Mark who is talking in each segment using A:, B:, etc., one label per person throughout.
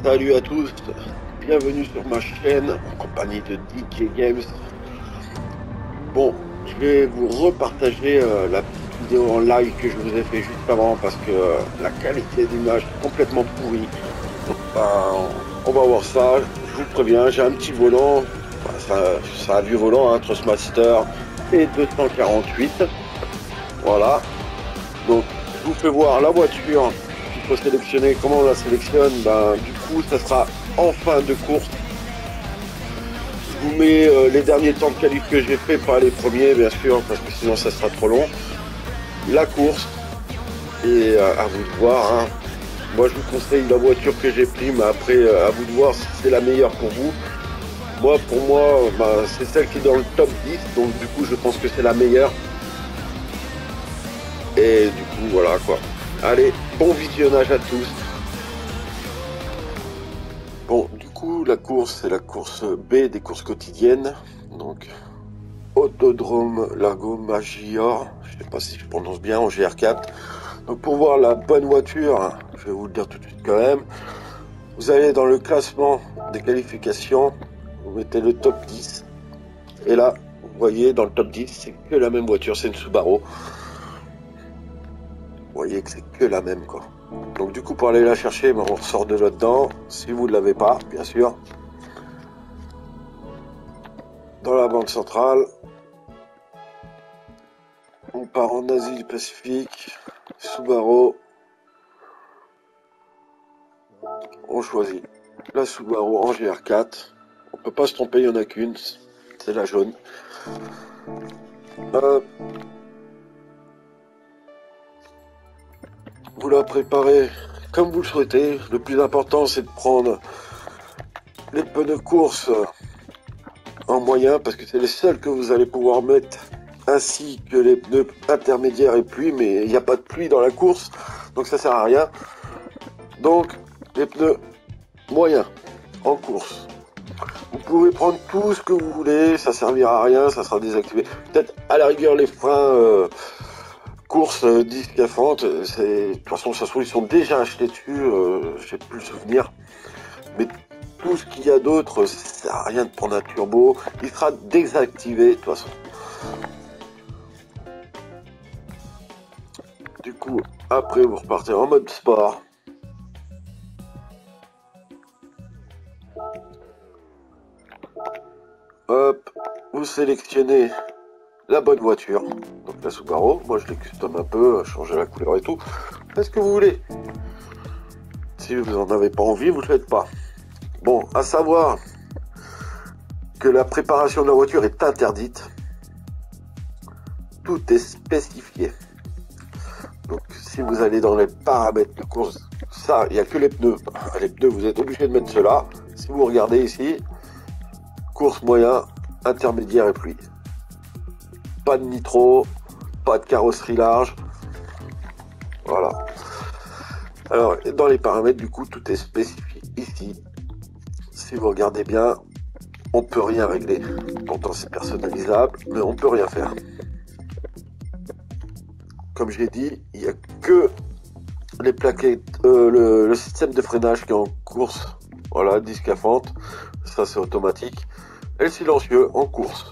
A: Salut à tous, bienvenue sur ma chaîne en compagnie de DK Games. Bon, je vais vous repartager la petite vidéo en live que je vous ai fait juste avant parce que la qualité d'image est complètement pourrie. Donc, on va voir ça, je vous préviens, j'ai un petit volant, c'est un vieux volant, hein, Trustmaster et 248. Voilà, donc je vous fais voir la voiture. Faut sélectionner. Comment on la sélectionne? Du coup ça sera en fin de course. Je vous mets les derniers temps de qualif que j'ai fait, pas les premiers bien sûr parce que sinon ça sera trop long. La course et à vous de voir, hein. Moi je vous conseille la voiture que j'ai pris, mais après à vous de voir si c'est la meilleure pour vous. Moi pour moi c'est celle qui est dans le top 10, donc du coup je pense que c'est la meilleure. Et du coup voilà quoi. Allez, bon visionnage à tous. Bon, du coup, la course, c'est la course B des courses quotidiennes. Donc, Autodrome Largo Maggiore. Je sais pas si je prononce bien, en GR4. Donc, pour voir la bonne voiture, hein, je vais vous le dire tout de suite quand même. Vous allez dans le classement des qualifications. Vous mettez le top 10. Et là, vous voyez, dans le top 10, c'est que la même voiture, c'est une Subaru. Vous voyez que c'est que la même, quoi. Donc du coup pour aller la chercher, on ressort de là-dedans, si vous ne l'avez pas, bien sûr. Dans la bande centrale, on part en Asie du Pacifique, Subaru. On choisit la Subaru en GR4. On peut pas se tromper, il n'y en a qu'une, c'est la jaune. Vous la préparez comme vous le souhaitez. Le plus important c'est de prendre les pneus course en moyen parce que c'est les seuls que vous allez pouvoir mettre, ainsi que les pneus intermédiaires et pluie, mais il n'y a pas de pluie dans la course donc ça sert à rien. Donc les pneus moyens en course, vous pouvez prendre tout ce que vous voulez, ça servira à rien, ça sera désactivé. Peut-être à la rigueur les freins course disque à fente, de toute façon ça se trouve ils sont déjà achetés dessus, j'ai plus le souvenir, mais tout ce qu'il y a d'autre, ça sert à rien de prendre un turbo, il sera désactivé de toute façon. Du coup après vous repartez en mode sport. Hop, vous sélectionnez la bonne voiture, donc la Subaru. Moi je l'ai custom un peu, changer la couleur et tout, faites ce que vous voulez. Si vous n'en avez pas envie, vous ne le faites pas. Bon, à savoir que la préparation de la voiture est interdite. Tout est spécifié. Donc si vous allez dans les paramètres de course, ça, il n'y a que les pneus. Les pneus, vous êtes obligé de mettre cela. Si vous regardez ici, course moyen, intermédiaire et pluie. Pas de nitro, pas de carrosserie large. Voilà. Alors, dans les paramètres, du coup, tout est spécifié ici. Si vous regardez bien, on peut rien régler. Pourtant, c'est personnalisable, mais on peut rien faire. Comme j'ai dit, il n'y a que les plaquettes, le système de freinage qui est en course. Voilà, disque à fente, ça c'est automatique. Et le silencieux en course.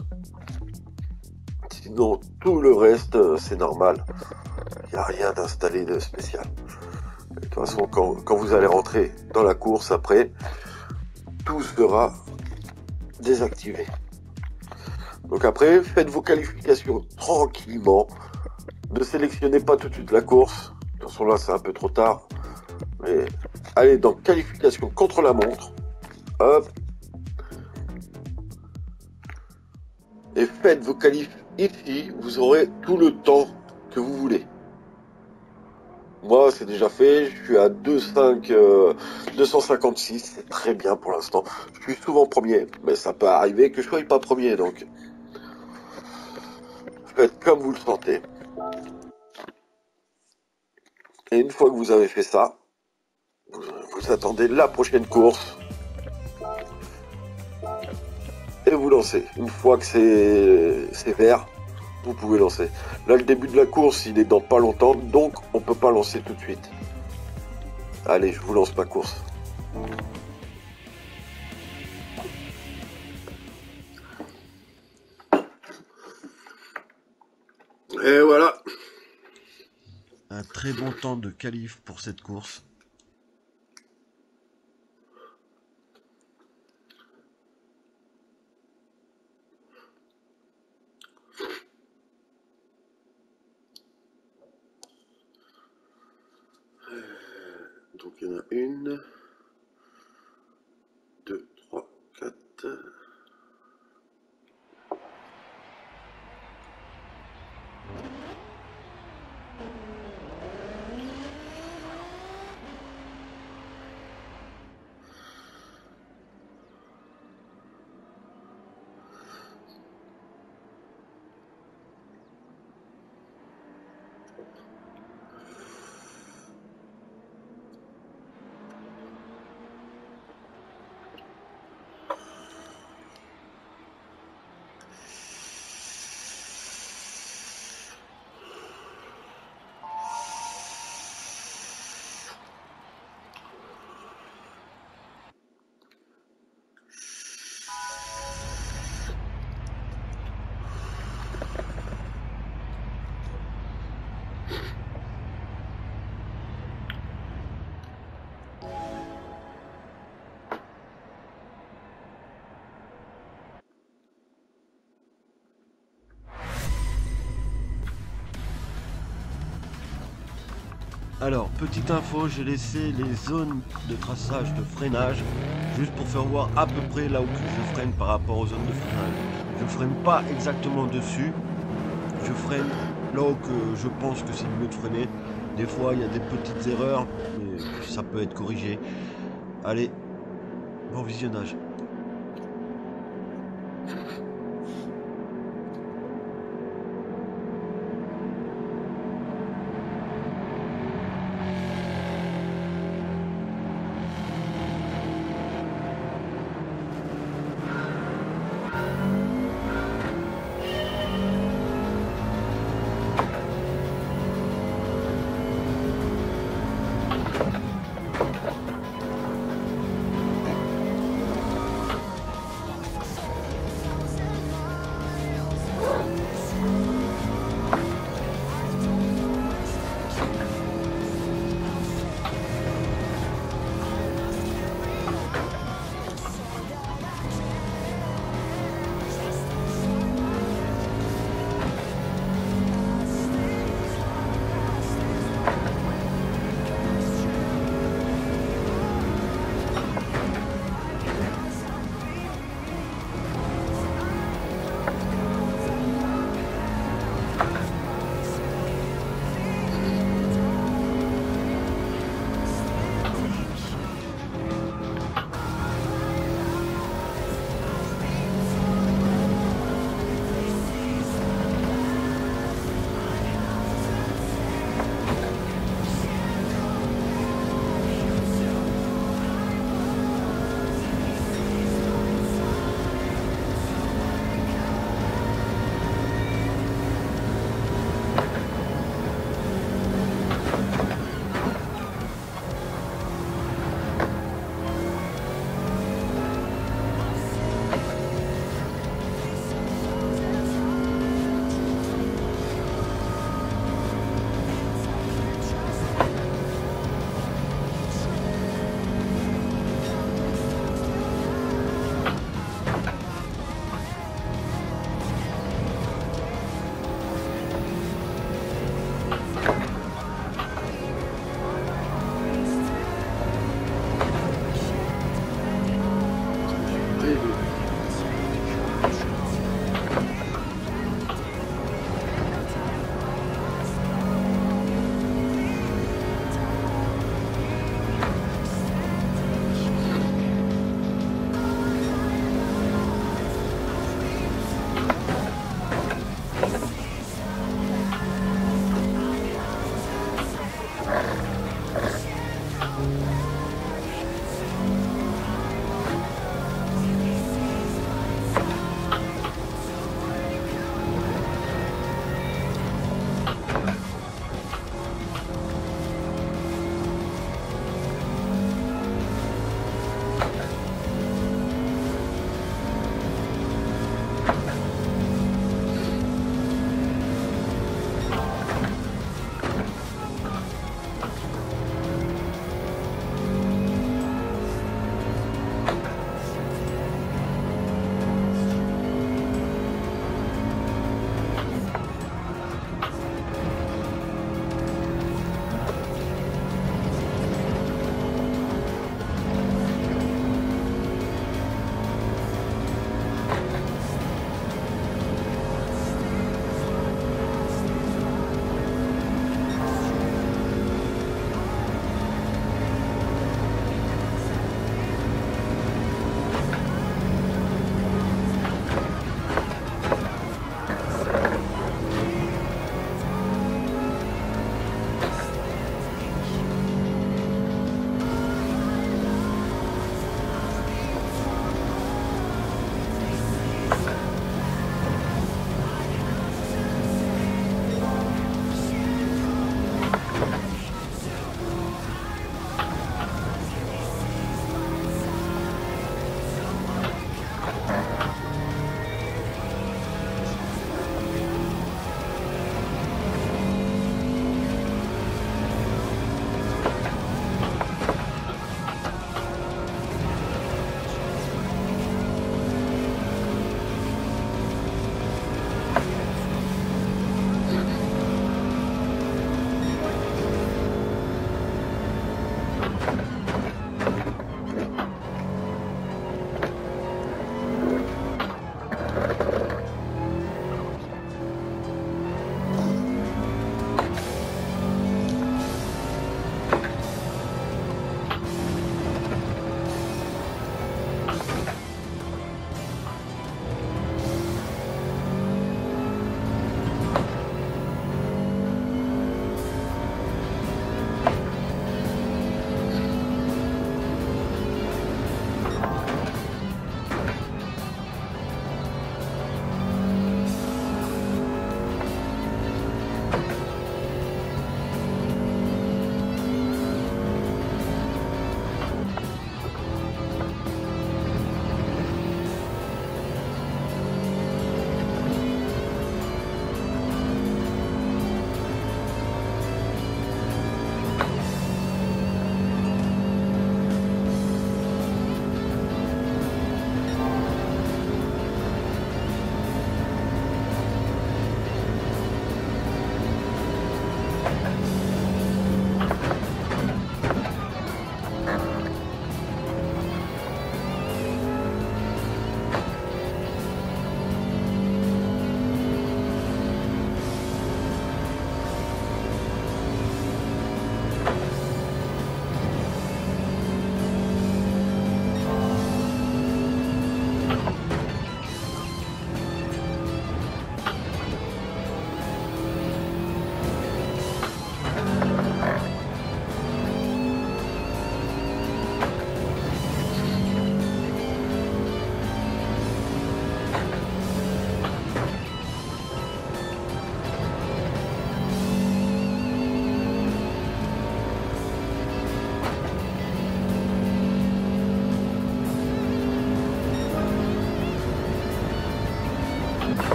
A: Sinon, tout le reste, c'est normal. Il n'y a rien d'installé de spécial. De toute façon, quand vous allez rentrer dans la course après, tout sera désactivé. Donc après, faites vos qualifications tranquillement. Ne sélectionnez pas tout de suite la course. De toute façon, là, c'est un peu trop tard. Mais allez dans qualification contre la montre. Hop. Et faites vos qualifs ici. Vous aurez tout le temps que vous voulez. Moi, c'est déjà fait. Je suis à 256. C'est très bien pour l'instant. Je suis souvent premier. Mais ça peut arriver que je sois pas premier. Donc, faites comme vous le sentez. Et une fois que vous avez fait ça, vous attendez la prochaine course. Et vous lancez. Une fois que c'est vert, vous pouvez lancer. Là, le début de la course, il est dans pas longtemps, donc on peut pas lancer tout de suite. Allez, je vous lance ma course. très bon temps de qualif pour cette course. Donc il y en a une, deux, trois, quatre. Alors, petite info, j'ai laissé les zones de traçage de freinage juste pour faire voir à peu près là où je freine par rapport aux zones de freinage. Je ne freine pas exactement dessus, je freine là où je pense que c'est le mieux de freiner. Des fois, il y a des petites erreurs, mais ça peut être corrigé. Allez, bon visionnage.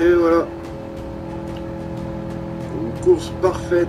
A: Et voilà. Une course parfaite.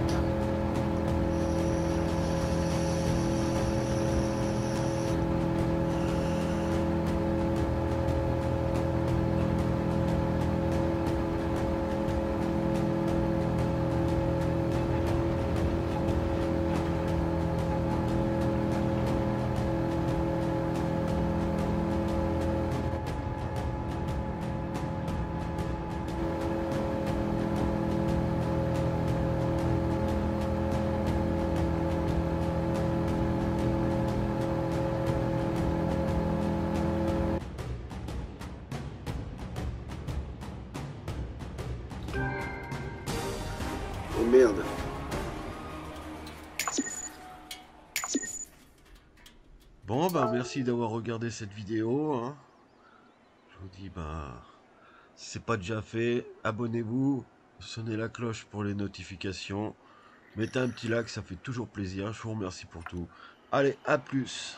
A: Oh merde. Bon, bah merci d'avoir regardé cette vidéo. Hein. Je vous dis, bah, si c'est pas déjà fait, abonnez-vous, sonnez la cloche pour les notifications, mettez un petit like, ça fait toujours plaisir. Je vous remercie pour tout. Allez, à plus.